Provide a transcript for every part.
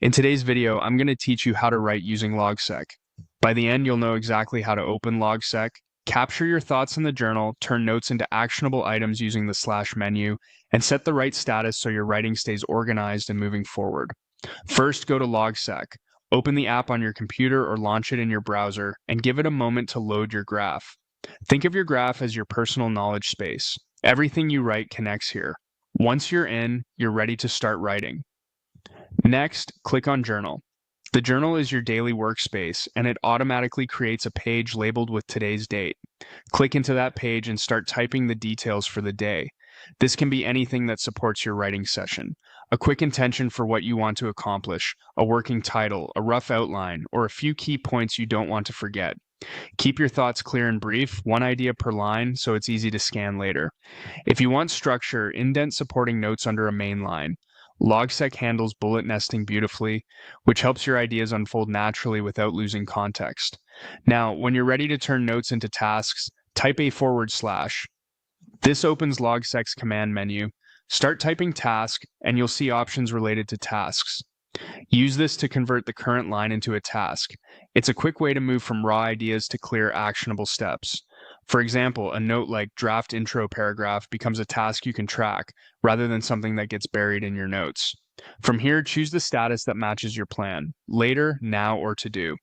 In today's video, I'm going to teach you how to write using Logseq. By the end, you'll know exactly how to open Logseq, capture your thoughts in the journal, turn notes into actionable items using the slash menu, and set the right status so your writing stays organized and moving forward. First, go to Logseq. Open the app on your computer or launch it in your browser, and give it a moment to load your graph. Think of your graph as your personal knowledge space. Everything you write connects here. Once you're in, you're ready to start writing. Next, click on Journal. The journal is your daily workspace, and it automatically creates a page labeled with today's date. Click into that page and start typing the details for the day. This can be anything that supports your writing session. A quick intention for what you want to accomplish, a working title, a rough outline, or a few key points you don't want to forget. Keep your thoughts clear and brief, one idea per line, so it's easy to scan later. If you want structure, indent supporting notes under a main line. Logseq handles bullet nesting beautifully, which helps your ideas unfold naturally without losing context. Now, when you're ready to turn notes into tasks, type a /. This opens Logseq's command menu. Start typing task, and you'll see options related to tasks. Use this to convert the current line into a task. It's a quick way to move from raw ideas to clear, actionable steps. For example, a note like draft intro paragraph becomes a task you can track, rather than something that gets buried in your notes. From here, choose the status that matches your plan: later, now, or to do.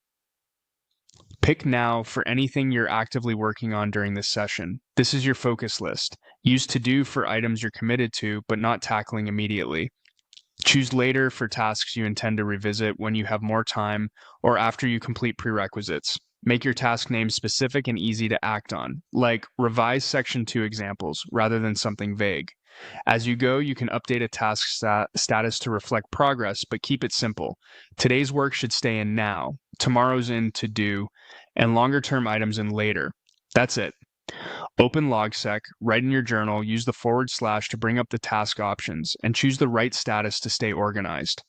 Pick now for anything you're actively working on during this session. This is your focus list. Use to do for items you're committed to but not tackling immediately. Choose later for tasks you intend to revisit when you have more time or after you complete prerequisites. Make your task name specific and easy to act on, like revise section 2 examples rather than something vague. As you go, you can update a task status to reflect progress, but keep it simple. Today's work should stay in now, tomorrow's in to do, and longer term items in later. That's it. Open Logseq, write in your journal, use the / to bring up the task options, and choose the right status to stay organized.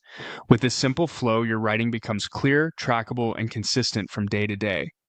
With this simple flow, your writing becomes clear, trackable, and consistent from day to day.